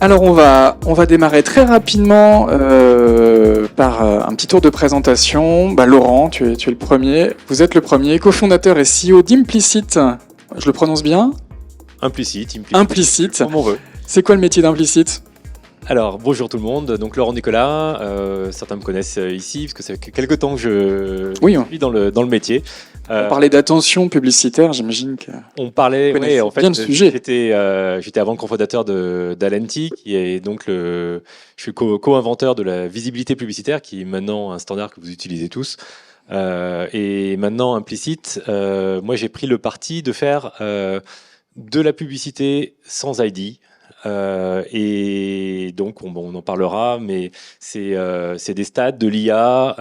Alors on va démarrer très rapidement par un petit tour de présentation. Laurent, tu es le premier. Vous êtes le premier cofondateur et CEO d'Implicit. Je le prononce bien ? Implicit. Comme on veut. C'est quoi le métier d'Implicit ? Alors, bonjour tout le monde. Donc, Laurent Nicolas. Certains me connaissent ici, parce que ça fait quelques temps que je suis dans le métier. On parlait d'attention publicitaire, j'imagine que... On parlait, oui, en fait, bien le sujet. J'étais avant le cofondateur d'Alenti, qui est donc je suis co-inventeur de la visibilité publicitaire, qui est maintenant un standard que vous utilisez tous. Et maintenant, Implicit, moi j'ai pris le parti de faire de la publicité sans ID. Et donc on en parlera, mais c'est des stats de l'IA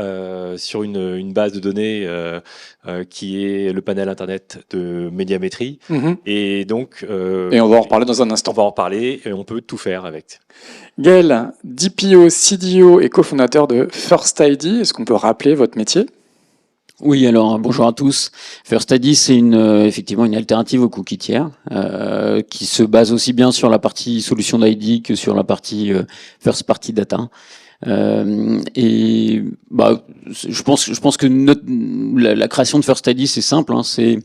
sur une base de données qui est le panel internet de médiamétrie. Et donc et on va en reparler dans un instant. On va en reparler et on peut tout faire avec. Gaël, DPO, CDO et cofondateur de First ID. Est-ce qu'on peut rappeler votre métier ? Oui, alors bonjour à tous. First ID, c'est effectivement une alternative aux cookies tiers qui se base aussi bien sur la partie solution d'ID que sur la partie first party data. Je pense que la création de First ID, c'est simple, hein, c'est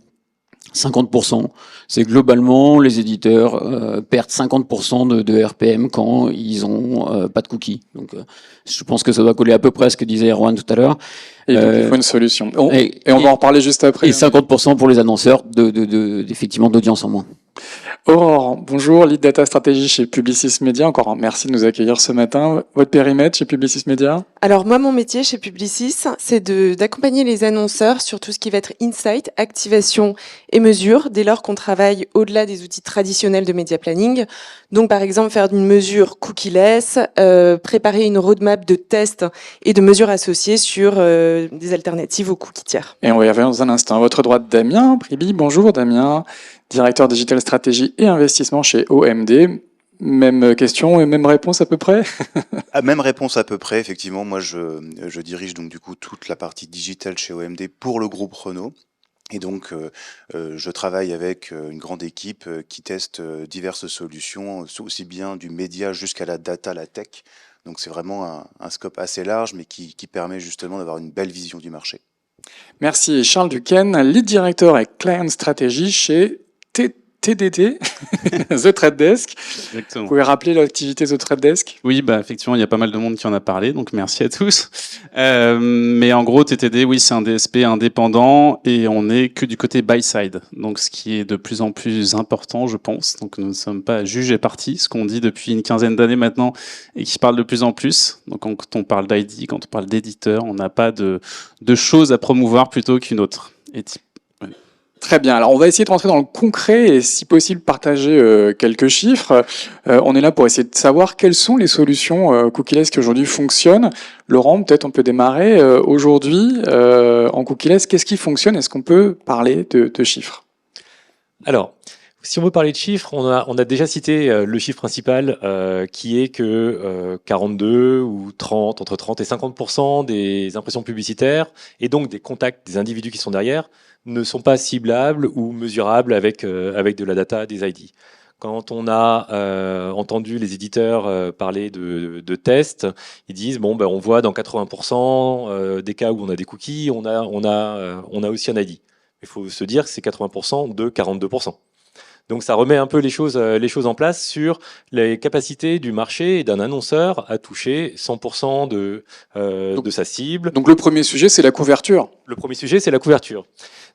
50%. C'est globalement les éditeurs perdent 50% de RPM quand ils ont pas de cookies. Donc je pense que ça doit coller à peu près à ce que disait Erwan tout à l'heure. Et donc, il faut une solution. Et on va en reparler juste après. Et 50% pour les annonceurs effectivement d'audience en moins. Aurore, bonjour, lead data stratégie chez Publicis Media. Encore merci de nous accueillir ce matin. Votre périmètre chez Publicis Media ? Alors moi, mon métier chez Publicis, c'est d'accompagner les annonceurs sur tout ce qui va être insight, activation et mesure, dès lors qu'on travaille au-delà des outils traditionnels de media planning. Donc par exemple, faire une mesure cookie-less, préparer une roadmap de tests et de mesures associées sur des alternatives aux cookies tiers. Et on va y revenir dans un instant. À votre droite, Damien Priby. Bonjour Damien, directeur digital stratégie et investissement chez OMD. Même question et même réponse à peu près. Même réponse à peu près, effectivement. Moi, je dirige donc du coup toute la partie digitale chez OMD pour le groupe Renault. Et donc, je travaille avec une grande équipe qui teste diverses solutions, aussi bien du média jusqu'à la data, la tech. Donc, c'est vraiment un scope assez large, mais qui permet justement d'avoir une belle vision du marché. Merci. Et Charles Duquesne, lead director et client stratégie chez TDD, The Trade Desk. Exactement. Vous pouvez rappeler l'activité The Trade Desk ? Oui, effectivement, il y a pas mal de monde qui en a parlé, donc merci à tous. Mais en gros, TTD, oui, c'est un DSP indépendant et on est que du côté buy-side, donc ce qui est de plus en plus important, je pense. Donc nous ne sommes pas juges et parties, ce qu'on dit depuis une quinzaine d'années maintenant et qui parle de plus en plus. Donc quand on parle d'ID, quand on parle d'éditeur, on n'a pas de choses à promouvoir plutôt qu'une autre. Très bien. Alors, on va essayer de rentrer dans le concret et, si possible, partager quelques chiffres. On est là pour essayer de savoir quelles sont les solutions cookieless qui aujourd'hui fonctionnent. Laurent, peut-être on peut démarrer. Aujourd'hui, en cookieless, qu'est-ce qui fonctionne ? Est-ce qu'on peut parler de chiffres ? Alors, si on veut parler de chiffres, on a déjà cité le chiffre principal qui est que 42 ou 30, entre 30 et 50% des impressions publicitaires et donc des contacts des individus qui sont derrière ne sont pas ciblables ou mesurables avec de la data des ID. Quand on a entendu les éditeurs parler de tests, ils disent on voit dans 80% des cas où on a des cookies, on a aussi un ID. Il faut se dire que c'est 80% de 42%. Donc ça remet un peu les choses en place sur les capacités du marché et d'un annonceur à toucher 100% de sa cible. Donc le premier sujet, c'est la couverture. Le premier sujet, c'est la couverture.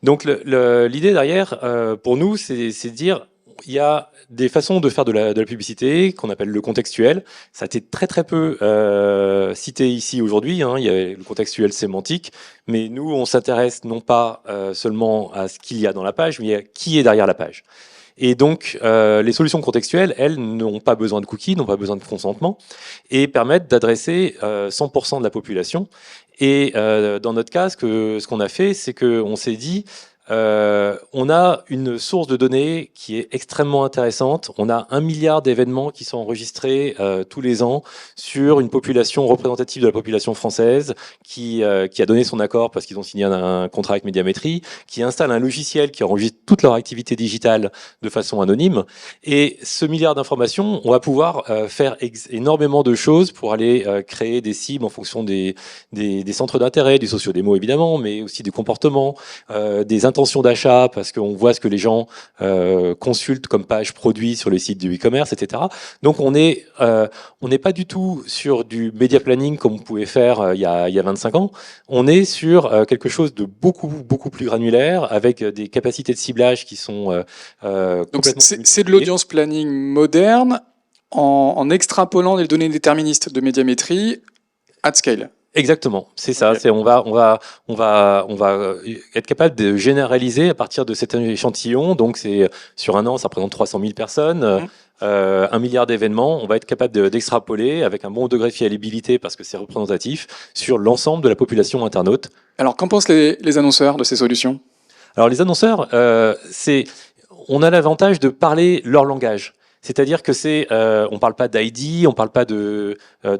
Donc l'idée derrière, pour nous, c'est de dire, il y a des façons de faire de la publicité qu'on appelle le contextuel. Ça a été très très peu cité ici aujourd'hui. Il y a le contextuel sémantique, mais nous, on s'intéresse non pas seulement à ce qu'il y a dans la page, mais à qui est derrière la page. Et donc, les solutions contextuelles, elles, n'ont pas besoin de cookies, n'ont pas besoin de consentement, et permettent d'adresser 100% de la population. Et dans notre cas, ce qu'on a fait, c'est qu'on s'est dit, on a une source de données qui est extrêmement intéressante. On a 1 milliard d'événements qui sont enregistrés tous les ans sur une population représentative de la population française qui a donné son accord parce qu'ils ont signé un contrat avec Médiamétrie, qui installe un logiciel qui enregistre toute leur activité digitale de façon anonyme. Et ce milliard d'informations, on va pouvoir faire énormément de choses pour aller créer des cibles en fonction des centres d'intérêt, du socio-démo évidemment, mais aussi des comportements, des intentions d'achat, parce qu'on voit ce que les gens consultent comme page produit sur les sites du e-commerce, etc. Donc on n'est pas du tout sur du media planning comme on pouvait faire il y a 25 ans. On est sur quelque chose de beaucoup plus granulaire, avec des capacités de ciblage qui sont Donc c'est de l'audience planning moderne en extrapolant les données déterministes de médiamétrie at scale. Exactement, c'est ça. Okay. C'est on va être capable de généraliser à partir de cet échantillon. Donc c'est sur un an, ça représente 300 000 personnes. 1 milliard d'événements, on va être capable d'extrapoler avec un bon degré de fiabilité parce que c'est représentatif sur l'ensemble de la population internaute. Alors qu'en pensent les annonceurs de ces solutions? Alors les annonceurs, on a l'avantage de parler leur langage. C'est-à-dire que on parle pas d'ID, on parle pas de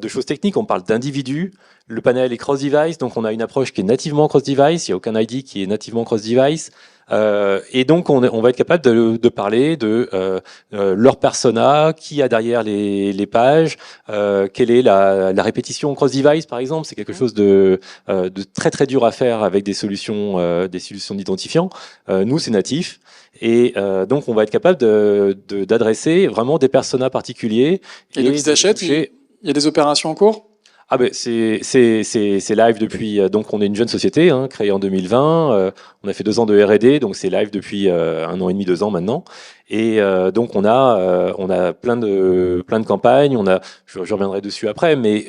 choses techniques, on parle d'individus. Le panel est cross-device, donc on a une approche qui est nativement cross-device. Il n'y a aucun ID qui est nativement cross-device. Et donc on va être capable de parler de leur persona, qui a derrière les pages, quelle est la répétition cross-device par exemple. C'est quelque chose de très dur à faire avec des solutions d'identifiants. Nous c'est natif. Et donc on va être capable d'adresser vraiment des personas particuliers. Et donc ils achètent, il y a des opérations en cours? Ah ben c'est live depuis, donc on est une jeune société créée en 2020, on a fait 2 ans de R&D, donc c'est live depuis 1 an et demi, 2 ans maintenant, et donc on a plein de campagnes, je reviendrai dessus après, mais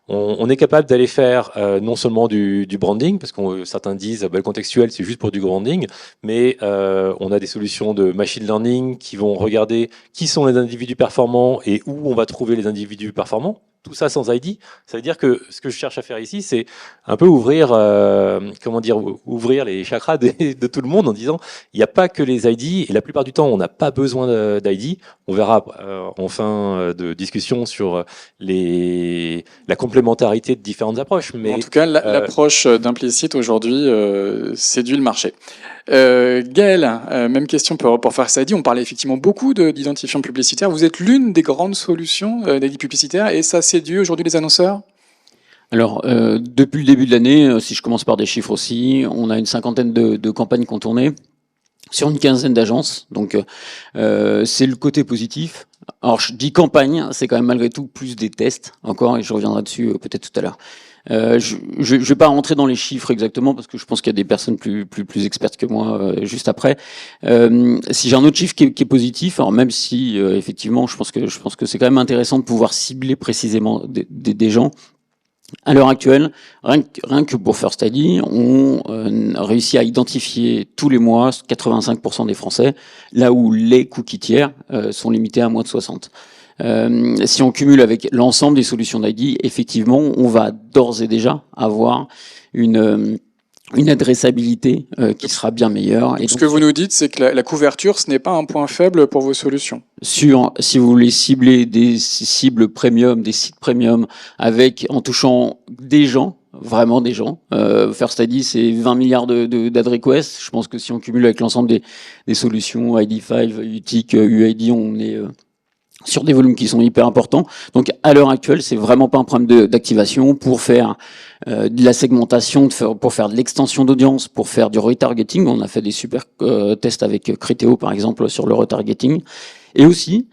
on est capable d'aller faire non seulement du branding, parce que certains disent le contextuel c'est juste pour du branding, mais on a des solutions de machine learning qui vont regarder qui sont les individus performants et où on va trouver les individus performants. Tout ça sans ID. Ça veut dire que ce que je cherche à faire ici, c'est un peu ouvrir les chakras de tout le monde en disant il n'y a pas que les ID, et la plupart du temps on n'a pas besoin d'ID. On verra en fin de discussion sur la complémentarité de différentes approches. Mais en tout cas, l'approche d'implicite aujourd'hui séduit le marché. Gaël, même question pour First ID. On parlait effectivement beaucoup d'identifiants publicitaires. Vous êtes l'une des grandes solutions d'ID publicitaire, et ça séduit aujourd'hui les annonceurs? Alors, depuis le début de l'année, si je commence par des chiffres aussi, on a une 50aine de campagnes qui ont tourné sur une 15aine d'agences. Donc, c'est le côté positif. Alors, je dis campagne, c'est quand même malgré tout plus des tests encore, et je reviendrai dessus peut-être tout à l'heure. Je vais pas rentrer dans les chiffres exactement parce que je pense qu'il y a des personnes plus expertes que moi juste après. Si j'ai un autre chiffre qui est positif, alors même si effectivement je pense que c'est quand même intéressant de pouvoir cibler précisément des gens. À l'heure actuelle, rien que pour First ID, on réussit à identifier tous les mois 85% des Français, là où les cookies tiers sont limités à moins de 60. Si on cumule avec l'ensemble des solutions d'ID, effectivement, on va d'ores et déjà avoir une adressabilité qui sera bien meilleure. Et donc, ce que vous nous dites, c'est que la couverture, ce n'est pas un point faible pour vos solutions. Si vous voulez cibler des cibles premium, des sites premium, en touchant des gens, vraiment des gens. First ID, c'est 20 milliards d'ad requests. Je pense que si on cumule avec l'ensemble des solutions ID5, UTIC, UID, on est sur des volumes qui sont hyper importants. Donc à l'heure actuelle, c'est vraiment pas un problème d'activation pour faire de la segmentation, pour faire de l'extension d'audience, pour faire du retargeting. On a fait des super tests avec Criteo par exemple sur le retargeting, et aussi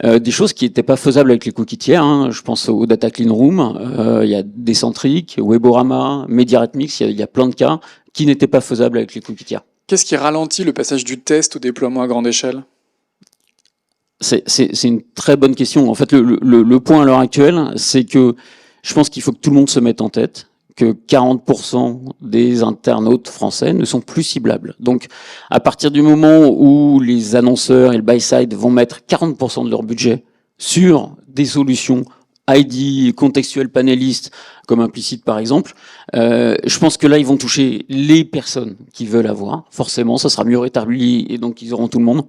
des choses qui n'étaient pas faisables avec les cookies tiers. Je pense au Data Clean Room, il y a Decentric, Weborama, MediaRhythmix, il y a plein de cas qui n'étaient pas faisables avec les cookies tiers. Qu'est-ce qui ralentit le passage du test au déploiement à grande échelle ? C'est une très bonne question. En fait, le point à l'heure actuelle, c'est que je pense qu'il faut que tout le monde se mette en tête que 40% des internautes français ne sont plus ciblables. Donc, à partir du moment où les annonceurs et le buy-side vont mettre 40% de leur budget sur des solutions ID contextuel panéliste comme implicite par exemple, je pense que là ils vont toucher les personnes qui veulent avoir. Forcément, ça sera mieux rétabli et donc ils auront tout le monde.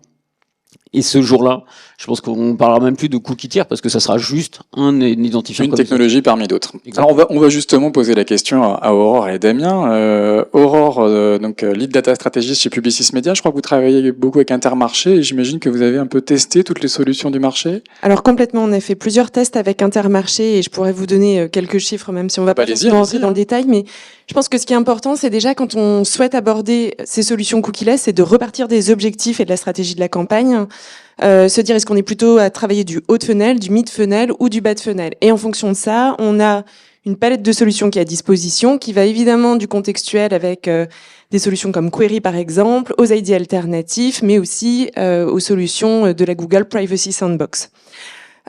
Et ce jour-là, je pense qu'on parlera même plus de cookie tiers parce que ça sera juste un identifiant. Une technologie parmi d'autres. Exactement. Alors on va justement poser la question à Aurore et Damien. Aurore, donc lead data strategist chez Publicis Media, je crois que vous travaillez beaucoup avec Intermarché et j'imagine que vous avez un peu testé toutes les solutions du marché. Alors complètement, on a fait plusieurs tests avec Intermarché et je pourrais vous donner quelques chiffres, même si on va pas allez-y, rentrer allez-y. dans le détail, mais je pense que ce qui est important, c'est déjà quand on souhaite aborder ces solutions cookie-less, c'est de repartir des objectifs et de la stratégie de la campagne. Se dire est-ce qu'on est plutôt à travailler du haut de funnel, du mid de funnel ou du bas de funnel. Et en fonction de ça, on a une palette de solutions qui est à disposition, qui va évidemment du contextuel avec des solutions comme Query par exemple, aux ID alternatifs, mais aussi aux solutions de la Google Privacy Sandbox.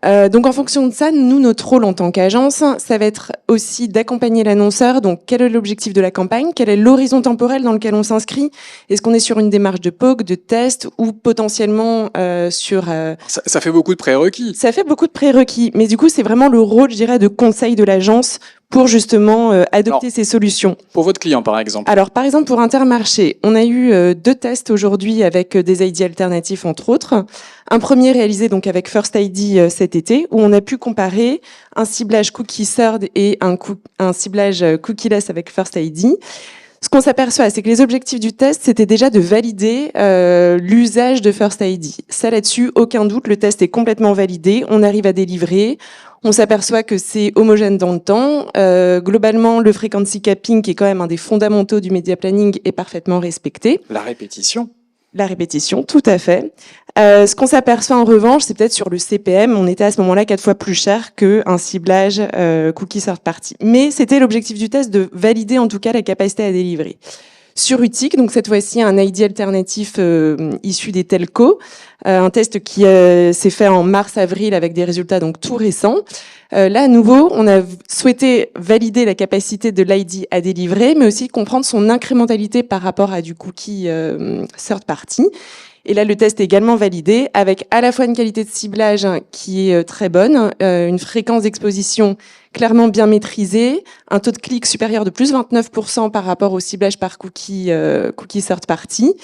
Donc en fonction de ça, nous, notre rôle en tant qu'agence, ça va être aussi d'accompagner l'annonceur. Donc quel est l'objectif de la campagne? Quel est l'horizon temporel dans lequel on s'inscrit? Est-ce qu'on est sur une démarche de POC, de test ou potentiellement sur... Ça fait beaucoup de prérequis. Ça fait beaucoup de prérequis, mais du coup c'est vraiment le rôle, je dirais, de conseil de l'agence pour justement adopter Alors, ces solutions. Pour votre client, par exemple. Alors, par exemple, pour Intermarché, on a eu 2 tests aujourd'hui avec des ID alternatifs, entre autres. Un premier réalisé donc avec First ID cet été, où on a pu comparer un ciblage cookie third et un ciblage cookie-less avec First ID. Ce qu'on s'aperçoit, c'est que les objectifs du test, c'était déjà de valider l'usage de First ID. Ça, là-dessus, aucun doute, le test est complètement validé. On arrive à délivrer. On s'aperçoit que c'est homogène dans le temps. Globalement, le frequency capping, qui est quand même un des fondamentaux du media planning, est parfaitement respecté. La répétition. La répétition, tout à fait. Ce qu'on s'aperçoit en revanche, c'est peut-être sur le CPM, on était à ce moment-là 4 fois plus cher qu'un ciblage cookie third party. Mais c'était l'objectif du test de valider en tout cas la capacité à délivrer. Sur UTIC, donc cette fois-ci un ID alternatif issu des telcos, un test qui s'est fait en mars-avril avec des résultats donc tout récents. Là, à nouveau, on a souhaité valider la capacité de l'ID à délivrer, mais aussi comprendre son incrémentalité par rapport à du cookie third party. Et là, le test est également validé avec à la fois une qualité de ciblage qui est très bonne, une fréquence d'exposition clairement bien maîtrisée, un taux de clic supérieur de plus 29% par rapport au ciblage par cookie third party.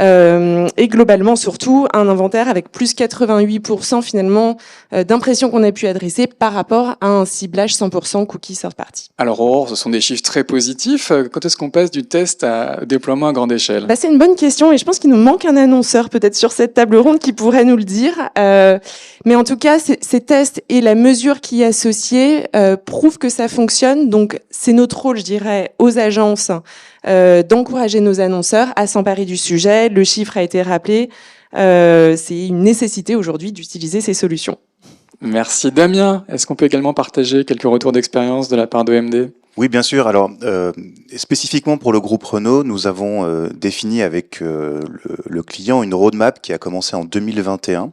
Et globalement, surtout, un inventaire avec plus 88% finalement d'impressions qu'on a pu adresser par rapport à un ciblage 100% cookie third party. Alors Aurore, ce sont des chiffres très positifs. Quand est-ce qu'on passe du test à déploiement à grande échelle? Bah, c'est une bonne question et je pense qu'il nous manque un annonceur peut-être sur cette table ronde qui pourrait nous le dire. Mais en tout cas, ces tests et la mesure qui est associée prouvent que ça fonctionne. Donc c'est notre rôle, je dirais, aux agences d'encourager nos annonceurs à s'emparer du sujet. Le chiffre a été rappelé. C'est une nécessité aujourd'hui d'utiliser ces solutions. Merci Damien. Est-ce qu'on peut également partager quelques retours d'expérience de la part d'OMD? Oui, bien sûr. Alors, spécifiquement pour le groupe Renault, nous avons défini avec le client une roadmap qui a commencé en 2021.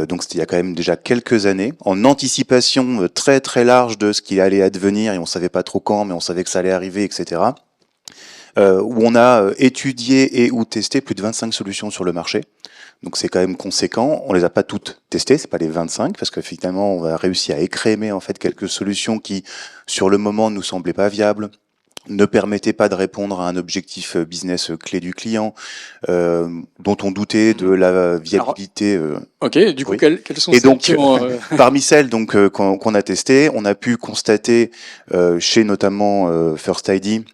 Donc c'était il y a quand même déjà quelques années, en anticipation très très large de ce qui allait advenir, et on savait pas trop quand, mais on savait que ça allait arriver, etc. Où on a étudié et ou testé plus de 25 solutions sur le marché. Donc c'est quand même conséquent. On les a pas toutes testées, c'est pas les 25, parce que finalement on a réussi à écrémer en fait quelques solutions qui, sur le moment, nous semblaient pas viables, ne permettaient pas de répondre à un objectif business clé du client, dont on doutait de la viabilité. Ok, du coup, oui. quelles sont Et celles donc, qui ont, parmi celles donc qu'on a testées, on a pu constater chez notamment First ID,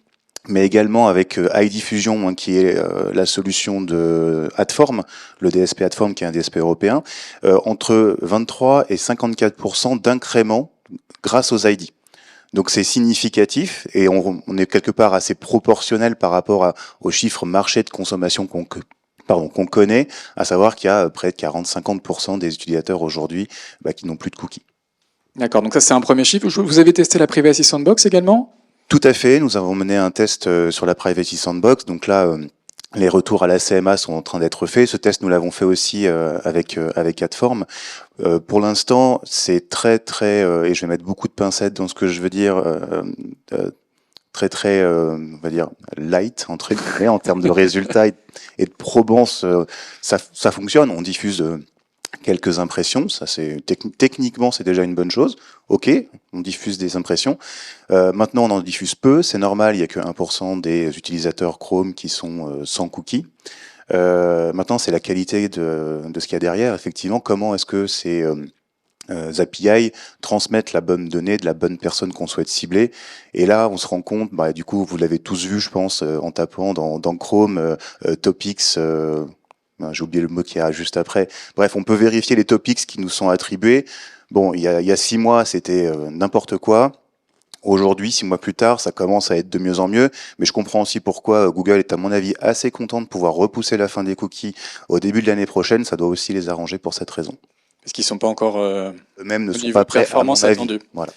mais également avec ID Fusion, hein, qui est la solution de Adform, le DSP Adform, qui est un DSP européen, entre 23 et 54% d'incrément grâce aux ID. Donc c'est significatif et on est quelque part assez proportionnel par rapport aux chiffres marché de consommation qu'on connaît, à savoir qu'il y a près de 40-50% des utilisateurs aujourd'hui qui n'ont plus de cookies. D'accord, donc ça c'est un premier chiffre. Vous avez testé la Privacy Sandbox également? Tout à fait, nous avons mené un test sur la Privacy Sandbox, donc là les retours à la CMA sont en train d'être faits. Ce test, nous l'avons fait aussi avec Adform. Pour l'instant, c'est très et je vais mettre beaucoup de pincettes dans ce que je veux dire, très, on va dire light entre guillemets en termes de résultats et de probance. Ça fonctionne. On diffuse quelques impressions, ça c'est techniquement c'est déjà une bonne chose. Ok, on diffuse des impressions. Maintenant on en diffuse peu, c'est normal, il y a que 1% des utilisateurs Chrome qui sont sans cookies. Maintenant c'est la qualité de ce qu'il y a derrière. Effectivement, comment est-ce que ces API transmettent la bonne donnée de la bonne personne qu'on souhaite cibler. Et là, on se rend compte, du coup, vous l'avez tous vu, je pense, en tapant dans Chrome, Topics, j'ai oublié le mot qu'il y a juste après. Bref, on peut vérifier les topics qui nous sont attribués. Bon, il y a 6 mois, c'était n'importe quoi. Aujourd'hui, 6 mois plus tard, ça commence à être de mieux en mieux, mais je comprends aussi pourquoi Google est à mon avis assez content de pouvoir repousser la fin des cookies au début de l'année prochaine. Ça doit aussi les arranger pour cette raison. Parce qu'ils sont pas encore eux-mêmes ne sont niveau pas prêts performance à mon avis. attendue. Voilà.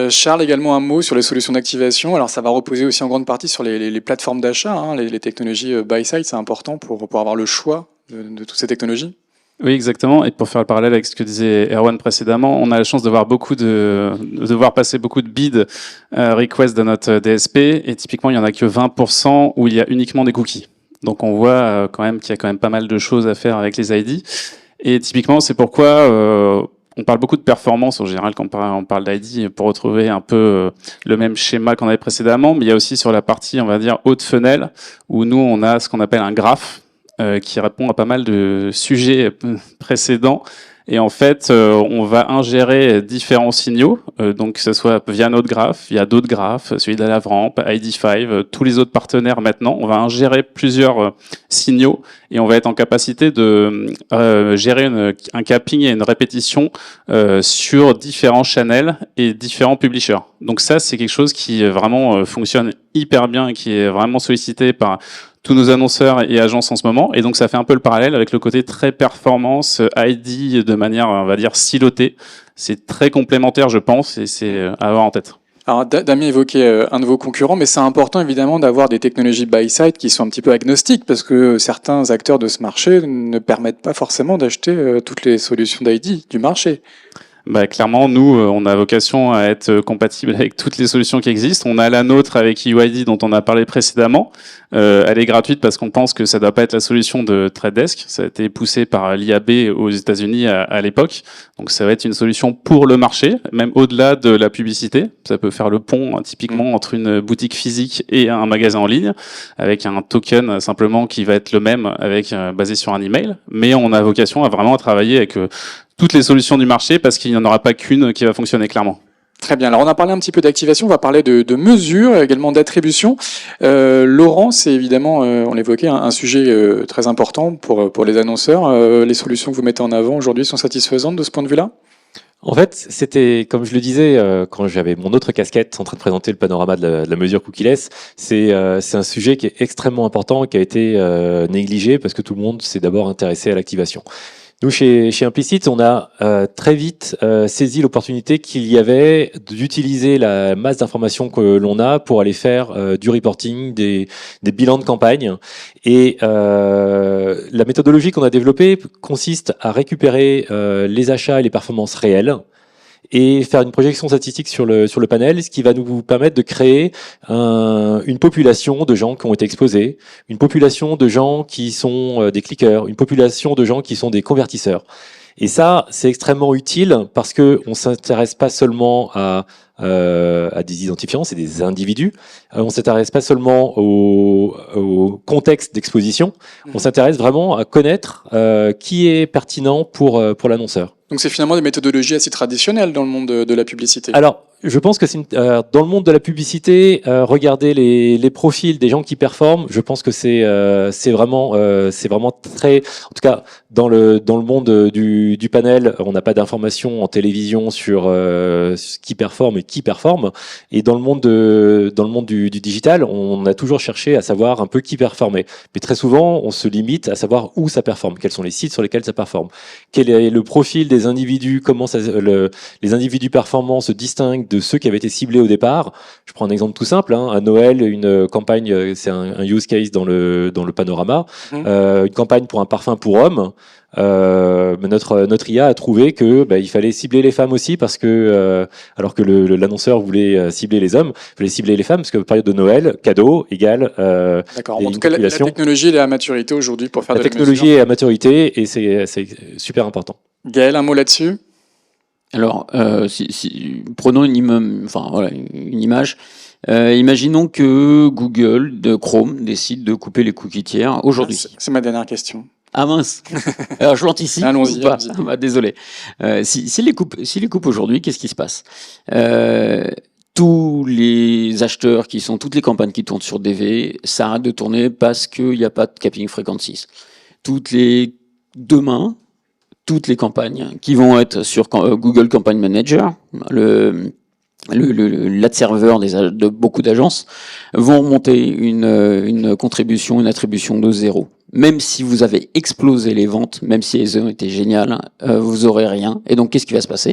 Charles, également un mot sur les solutions d'activation. Alors ça va reposer aussi en grande partie sur les plateformes d'achat, hein, les technologies buy-side, c'est important pour avoir le choix de toutes ces technologies. Oui, exactement. Et pour faire le parallèle avec ce que disait Erwan précédemment, on a la chance de voir voir passer beaucoup de bid requests dans notre DSP. Et typiquement, il y en a que 20% où il y a uniquement des cookies. Donc on voit quand même qu'il y a quand même pas mal de choses à faire avec les ID. Et typiquement, c'est pourquoi on parle beaucoup de performance en général quand on parle d'ID pour retrouver un peu le même schéma qu'on avait précédemment. Mais il y a aussi sur la partie, on va dire, haute funnel, où nous, on a ce qu'on appelle un graphe qui répond à pas mal de sujets précédents. Et en fait, on va ingérer différents signaux, donc que ce soit via notre graphe, via d'autres graphes, celui de la LaveRamp, ID5, tous les autres partenaires maintenant. On va ingérer plusieurs signaux et on va être en capacité de gérer un capping et une répétition sur différents channels et différents publishers. Donc ça, c'est quelque chose qui vraiment fonctionne hyper bien et qui est vraiment sollicité par tous nos annonceurs et agences en ce moment. Et donc, ça fait un peu le parallèle avec le côté très performance, ID de manière, on va dire, silotée. C'est très complémentaire, je pense, et c'est à avoir en tête. Alors, Damien évoquait un de vos concurrents, mais c'est important évidemment d'avoir des technologies buy-side qui sont un petit peu agnostiques, parce que certains acteurs de ce marché ne permettent pas forcément d'acheter toutes les solutions d'ID du marché. Clairement, nous, on a vocation à être compatible avec toutes les solutions qui existent. On a la nôtre avec UID dont on a parlé précédemment. Elle est gratuite parce qu'on pense que ça doit pas être la solution de Trade Desk. Ça a été poussé par l'IAB aux États-Unis à l'époque. Donc ça va être une solution pour le marché, même au-delà de la publicité. Ça peut faire le pont typiquement entre une boutique physique et un magasin en ligne, avec un token simplement qui va être le même, avec basé sur un email. Mais on a vocation à vraiment travailler avec toutes les solutions du marché parce qu'il n'y en aura pas qu'une qui va fonctionner clairement. Très bien. Alors on a parlé un petit peu d'activation, on va parler de mesures, également d'attribution. Laurent, c'est évidemment, on l'évoquait, un sujet très important pour les annonceurs. Les solutions que vous mettez en avant aujourd'hui sont satisfaisantes de ce point de vue-là ? En fait, c'était, comme je le disais, quand j'avais mon autre casquette en train de présenter le panorama de la mesure cookieless, c'est un sujet qui est extrêmement important et qui a été négligé parce que tout le monde s'est d'abord intéressé à l'activation. Nous, chez Implicit, on a très vite saisi l'opportunité qu'il y avait d'utiliser la masse d'informations que l'on a pour aller faire du reporting, des bilans de campagne. Et la méthodologie qu'on a développée consiste à récupérer les achats et les performances réelles et faire une projection statistique sur le panel, ce qui va nous permettre de créer une population de gens qui ont été exposés, une population de gens qui sont des cliqueurs, une population de gens qui sont des convertisseurs. Et ça, c'est extrêmement utile parce que on s'intéresse pas seulement à des identifiants, c'est des individus. On s'intéresse pas seulement au contexte d'exposition, on s'intéresse vraiment à connaître qui est pertinent pour l'annonceur. Donc c'est finalement des méthodologies assez traditionnelles dans le monde de la publicité. Alors, je pense que dans le monde de la publicité, regarder les profils des gens qui performent, je pense que c'est vraiment très, en tout cas dans le monde du panel, on n'a pas d'informations en télévision sur ce qui performe et qui performe, et dans le monde du digital, on a toujours cherché à savoir un peu qui performait, mais très souvent on se limite à savoir où ça performe, quels sont les sites sur lesquels ça performe, quel est le profil des individus, comment les individus performants se distinguent de ceux qui avaient été ciblés au départ. Je prends un exemple tout simple, hein. À Noël, une campagne, c'est un use case dans le panorama, une campagne pour un parfum pour hommes. Mais notre IA a trouvé que il fallait cibler les femmes aussi parce que alors que l'annonceur voulait cibler les hommes, il fallait cibler les femmes parce que période de Noël, cadeau égale D'accord. et En tout une cas, la population. technologie elle est à maturité aujourd'hui pour faire La de la technologie mesure. est à maturité et c'est super important. Gaël, un mot là-dessus? Alors, prenons une image. Imaginons que Google, de Chrome, décide de couper les cookies tiers aujourd'hui. C'est ma dernière question. Ah mince. Alors je l'anticipe Allons-y, ou pas? allons-y. Ah bah, désolé. S'il les coupe aujourd'hui, qu'est-ce qui se passe? Tous les acheteurs toutes les campagnes qui tournent sur DV s'arrêtent de tourner parce qu'il n'y a pas de capping frequencies. Demain, toutes les campagnes qui vont être sur Google Campaign Manager, l'ad server de beaucoup d'agences, vont monter une contribution, une attribution de 0. Même si vous avez explosé les ventes, même si elles ont été géniales, vous aurez rien. Et donc, qu'est-ce qui va se passer?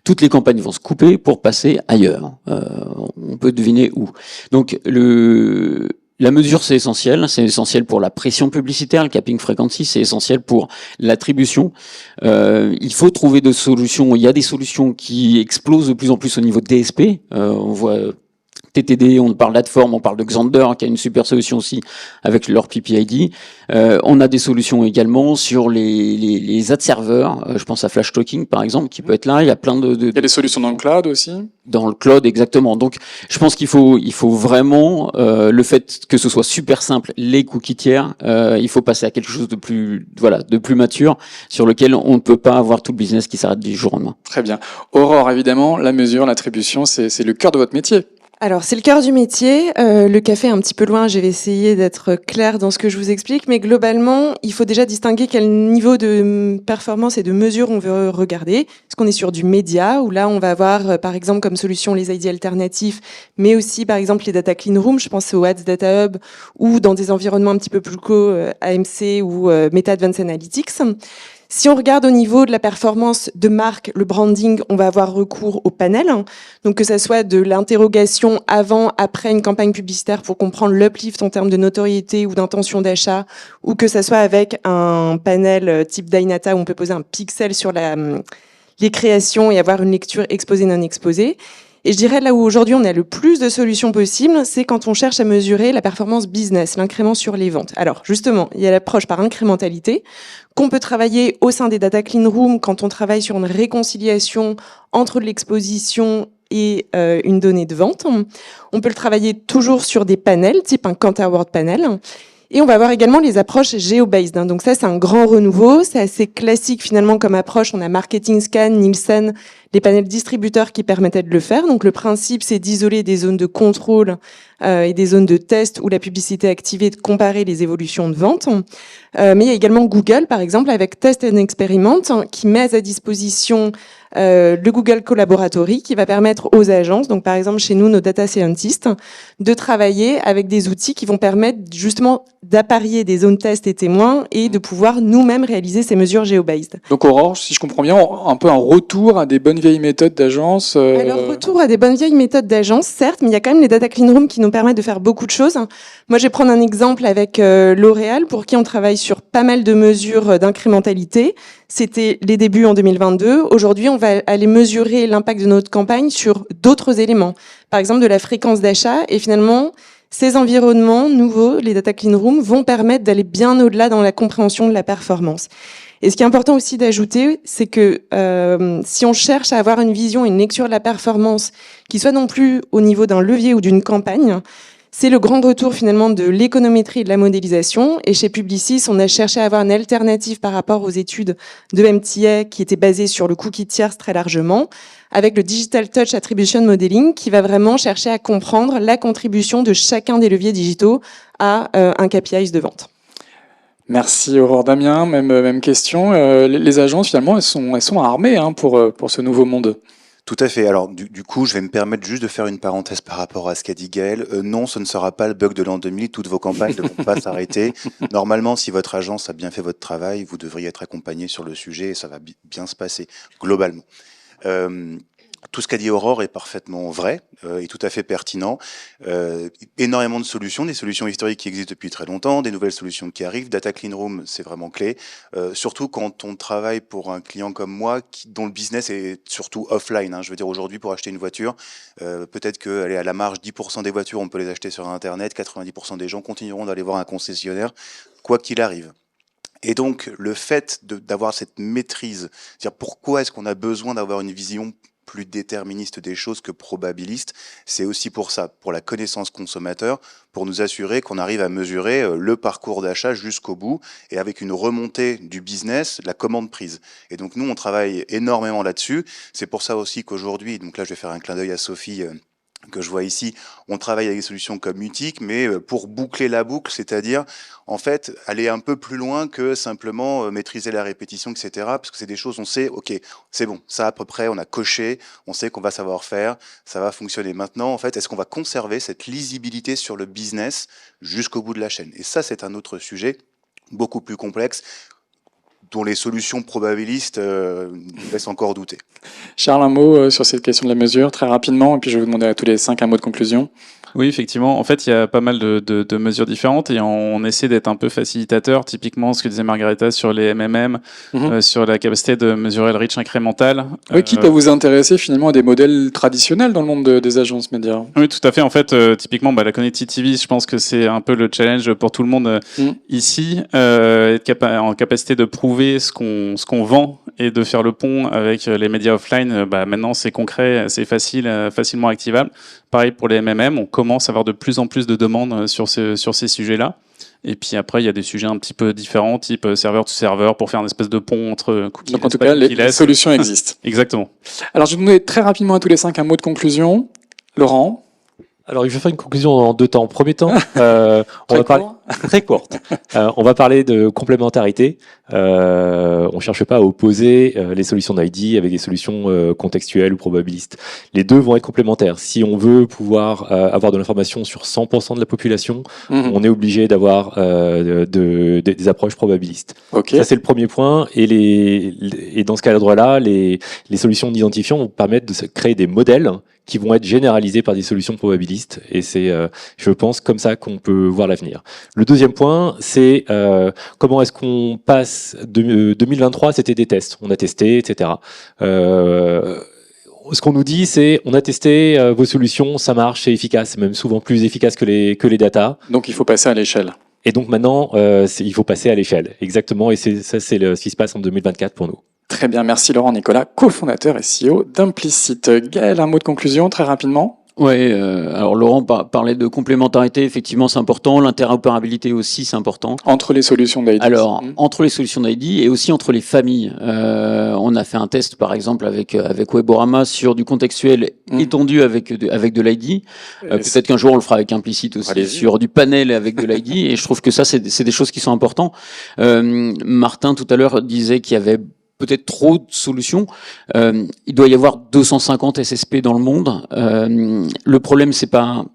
Toutes les campagnes vont se couper pour passer ailleurs. On peut deviner où. Donc, la mesure, c'est essentiel pour la pression publicitaire, le capping frequency, c'est essentiel pour l'attribution. Il faut trouver des solutions. Il y a des solutions qui explosent de plus en plus au niveau de DSP. On voit TTD, on parle d'Adform, on parle de Xander, qui a une super solution aussi avec leur PPID. On a des solutions également sur les ad serveurs. Je pense à Flash Talking, par exemple, qui peut être là. Il y a plein Il y a des solutions dans le cloud aussi? Dans le cloud, exactement. Donc, je pense qu'il faut vraiment le fait que ce soit super simple, les cookies tiers, il faut passer à quelque chose de plus mature, sur lequel on ne peut pas avoir tout le business qui s'arrête du jour au lendemain. Très bien. Aurore, évidemment, la mesure, l'attribution, c'est le cœur de votre métier. Alors, c'est le cœur du métier. Le café est un petit peu loin. Je vais essayer d'être claire dans ce que je vous explique. Mais globalement, il faut déjà distinguer quel niveau de performance et de mesure on veut regarder. Est-ce qu'on est sur du média, où là, on va avoir, par exemple, comme solution les ID alternatifs, mais aussi, par exemple, les data clean room. Je pense au Ads Data Hub, ou dans des environnements un petit peu plus co, AMC ou Meta Advanced Analytics. Si on regarde au niveau de la performance de marque, le branding, on va avoir recours au panel. Donc que ça soit de l'interrogation avant, après une campagne publicitaire pour comprendre l'uplift en termes de notoriété ou d'intention d'achat, ou que ça soit avec un panel type Dynata où on peut poser un pixel sur les créations et avoir une lecture exposée non exposée. Et je dirais là où aujourd'hui on a le plus de solutions possibles, c'est quand on cherche à mesurer la performance business, l'incrément sur les ventes. Alors justement, il y a l'approche par incrémentalité qu'on peut travailler au sein des data clean room quand on travaille sur une réconciliation entre l'exposition et une donnée de vente. On peut le travailler toujours sur des panels, type un Count-Award panel. Et on va avoir également les approches geo-based. Donc ça, c'est un grand renouveau. C'est assez classique finalement comme approche. On a Marketing Scan, Nielsen, les panels distributeurs qui permettaient de le faire. Donc le principe, c'est d'isoler des zones de contrôle et des zones de test où la publicité est activée, de comparer les évolutions de vente. Mais il y a également Google, par exemple, avec Test and Experiment, qui met à sa disposition le Google Collaboratory, qui va permettre aux agences, donc par exemple chez nous, nos data scientists, de travailler avec des outils qui vont permettre justement d'apparier des zones test et témoins et de pouvoir nous-mêmes réaliser ces mesures geo-based. Donc Aurore, si je comprends bien, un peu un retour à des bonnes vieilles méthodes d'agence. Alors, retour à des bonnes vieilles méthodes d'agence, certes, mais il y a quand même les data clean room qui nous permettent de faire beaucoup de choses. Moi, je vais prendre un exemple avec L'Oréal, pour qui on travaille sur pas mal de mesures d'incrémentalité. C'était les débuts en 2022. Aujourd'hui, on va aller mesurer l'impact de notre campagne sur d'autres éléments. Par exemple, de la fréquence d'achat. Et finalement, ces environnements nouveaux, les data clean room, vont permettre d'aller bien au-delà dans la compréhension de la performance. Et ce qui est important aussi d'ajouter, c'est que si on cherche à avoir une vision, une lecture de la performance qui soit non plus au niveau d'un levier ou d'une campagne, c'est le grand retour finalement de l'économétrie et de la modélisation. Et chez Publicis, on a cherché à avoir une alternative par rapport aux études de MTA qui étaient basées sur le cookie tierce très largement, avec le Digital Touch Attribution Modeling qui va vraiment chercher à comprendre la contribution de chacun des leviers digitaux à un KPI de vente. Merci Aurore. Damien, même question. Les agences finalement, elles sont armées pour ce nouveau monde. Tout à fait. Alors, du coup, je vais me permettre juste de faire une parenthèse par rapport à ce qu'a dit Gaël. Non, ce ne sera pas le bug de l'an 2000. Toutes vos campagnes ne vont pas s'arrêter. Normalement, si votre agence a bien fait votre travail, vous devriez être accompagné sur le sujet et ça va bien se passer, globalement. tout ce qu'a dit Aurore est parfaitement vrai et tout à fait pertinent. Énormément de solutions, des solutions historiques qui existent depuis très longtemps, des nouvelles solutions qui arrivent. Data Clean Room, c'est vraiment clé. Surtout quand on travaille pour un client comme moi, dont le business est surtout offline. Hein. Je veux dire, aujourd'hui, pour acheter une voiture, peut-être qu'elle est à la marge 10% des voitures, on peut les acheter sur Internet. 90% des gens continueront d'aller voir un concessionnaire, quoi qu'il arrive. Et donc, le fait d'avoir cette maîtrise, c'est-à-dire pourquoi est-ce qu'on a besoin d'avoir une vision plus déterministe des choses que probabiliste, c'est aussi pour ça, pour la connaissance consommateur, pour nous assurer qu'on arrive à mesurer le parcours d'achat jusqu'au bout et avec une remontée du business, la commande prise. Et donc, nous, on travaille énormément là-dessus. C'est pour ça aussi qu'aujourd'hui, donc là, je vais faire un clin d'œil à Sophie, que je vois ici, on travaille avec des solutions comme Mutic, mais pour boucler la boucle, c'est-à-dire, en fait, aller un peu plus loin que simplement maîtriser la répétition, etc. Parce que c'est des choses, on sait, ok, c'est bon, ça à peu près, on a coché, on sait qu'on va savoir faire, ça va fonctionner. Maintenant, en fait, est-ce qu'on va conserver cette lisibilité sur le business jusqu'au bout de la chaîne? Et ça, c'est un autre sujet beaucoup plus complexe, dont les solutions probabilistes laissent encore douter. Charles, un mot sur cette question de la mesure, très rapidement, et puis je vais vous demander à tous les 5 un mot de conclusion. Oui, effectivement. En fait, il y a pas mal de mesures différentes et on essaie d'être un peu facilitateur. Typiquement, ce que disait Margareta sur les MMM, sur la capacité de mesurer le reach incrémental. Oui, quitte à vous intéresser finalement à des modèles traditionnels dans le monde des agences médias. Oui, tout à fait. En fait, typiquement, la Connected TV, je pense que c'est un peu le challenge pour tout le monde ici, être en capacité de prouver ce qu'on vend et de faire le pont avec les médias offline. Maintenant, c'est concret, c'est facile, facilement activable. Pareil pour les MMM, on commence à avoir de plus en plus de demandes sur ces sujets-là. Et puis après, il y a des sujets un petit peu différents, type serveur to serveur, pour faire une espèce de pont entre cookies. Donc en tout cas, les solutions existent. Exactement. Alors je vais vous demander très rapidement à tous les 5 un mot de conclusion. Laurent? Alors, il faut faire une conclusion en 2 temps. Premier temps, on va parler très courte. On va parler de complémentarité. On cherche pas à opposer les solutions d'ID avec des solutions contextuelles ou probabilistes. Les deux vont être complémentaires. Si on veut pouvoir avoir de l'information sur 100% de la population, on est obligé d'avoir des approches probabilistes. Okay. Ça, c'est le premier point. Et dans ce cadre-là, les solutions d'identifiant vont permettre de créer des modèles qui vont être généralisés par des solutions probabilistes. Et c'est, je pense, comme ça qu'on peut voir l'avenir. Le deuxième point, c'est comment est-ce qu'on passe de 2023, c'était des tests. On a testé, etc. Ce qu'on nous dit, c'est on a testé vos solutions, ça marche, c'est efficace, c'est même souvent plus efficace que les data. Donc il faut passer à l'échelle. Et donc maintenant, il faut passer à l'échelle. Exactement. Et ça, c'est ce qui se passe en 2024 pour nous. Très bien, merci Laurent Nicolas, cofondateur et CEO d'Implicit. Gaël, un mot de conclusion très rapidement. Ouais, alors Laurent parlait de complémentarité, effectivement c'est important, l'interopérabilité aussi c'est important. Entre les solutions d'ID. Alors, entre les solutions d'ID et aussi entre les familles. On a fait un test par exemple avec Weborama sur du contextuel étendu avec de l'ID. Peut-être qu'un jour on le fera avec Implicit aussi, sur du panel avec de l'ID, et je trouve que ça c'est des choses qui sont importantes. Martin tout à l'heure disait qu'il y avait peut-être trop de solutions. Il doit y avoir 250 SSP dans le monde. Le problème, c'est pas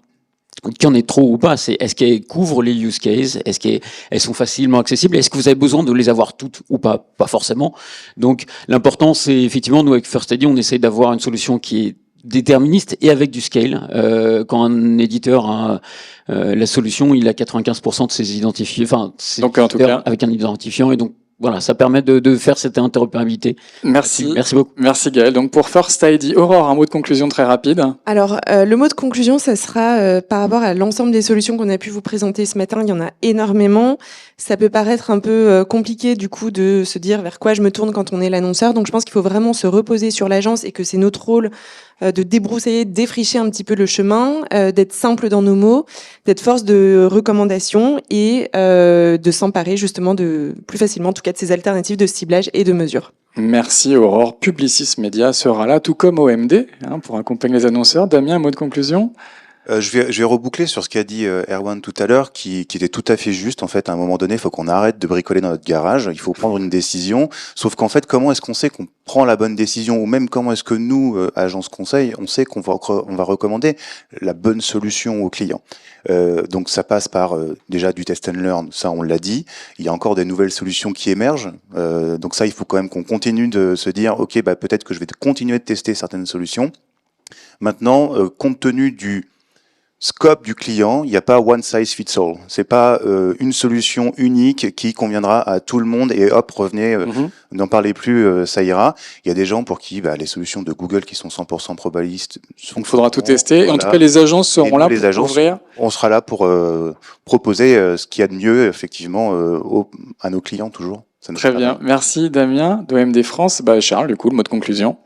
qu'il y en ait trop ou pas, c'est est-ce qu'elles couvrent les use cases, est-ce qu'elles sont facilement accessibles, est-ce que vous avez besoin de les avoir toutes ou pas? Pas forcément. Donc l'important, c'est effectivement, nous avec First ID, on essaye d'avoir une solution qui est déterministe et avec du scale. Quand un éditeur a la solution, il a 95% de ses identifiés, enfin, donc en tout cas, avec un identifiant, et donc voilà, ça permet de faire cette interopérabilité. Merci beaucoup. Merci Gaël. Donc pour First ID, Aurore, un mot de conclusion très rapide. Alors, le mot de conclusion, ça sera par rapport à l'ensemble des solutions qu'on a pu vous présenter ce matin. Il y en a énormément. Ça peut paraître un peu compliqué du coup de se dire vers quoi je me tourne quand on est l'annonceur. Donc je pense qu'il faut vraiment se reposer sur l'agence et que c'est notre rôle de débroussailler, de défricher un petit peu le chemin, d'être simple dans nos mots, d'être force de recommandation et de s'emparer justement de plus facilement, en tout cas, de ces alternatives de ciblage et de mesure. Merci Aurore. Publicis Media sera là, tout comme OMD, pour accompagner les annonceurs. Damien, un mot de conclusion? Je vais reboucler sur ce qu'a dit Erwan tout à l'heure, qui était tout à fait juste. En fait, à un moment donné, il faut qu'on arrête de bricoler dans notre garage. Il faut prendre une décision. Sauf qu'en fait, comment est-ce qu'on sait qu'on prend la bonne décision, ou même comment est-ce que nous, agence conseil, on sait qu'on va recommander la bonne solution au client. Donc ça passe par déjà du test and learn, ça on l'a dit. Il y a encore des nouvelles solutions qui émergent. Donc ça, il faut quand même qu'on continue de se dire, ok, peut-être que je vais continuer de tester certaines solutions. Maintenant, compte tenu du scope du client, il n'y a pas one size fits all. C'est pas une solution unique qui conviendra à tout le monde et hop, revenez, n'en parlez plus, ça ira. Il y a des gens pour qui les solutions de Google qui sont 100% probabilistes. Donc, il faudra tout tester. Voilà. Et en tout cas, les agences seront nous, là les pour agences, ouvrir. on sera là pour proposer ce qu'il y a de mieux, effectivement, à nos clients toujours. Ça nous Très permet. bien. Merci Damien d'OMD France. Charles, du coup, le mot de conclusion.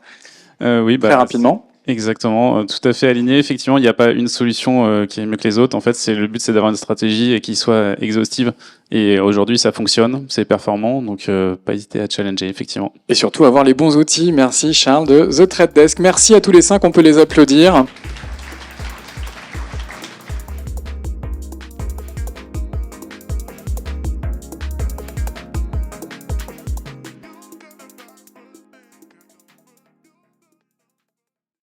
Oui, Très rapidement. Exactement, tout à fait aligné. Effectivement, il n'y a pas une solution qui est mieux que les autres. En fait, le but, c'est d'avoir une stratégie qui soit exhaustive. Et aujourd'hui, ça fonctionne, c'est performant, donc pas hésiter à challenger, effectivement. Et surtout avoir les bons outils. Merci Charles de The Trade Desk. Merci à tous les 5, on peut les applaudir.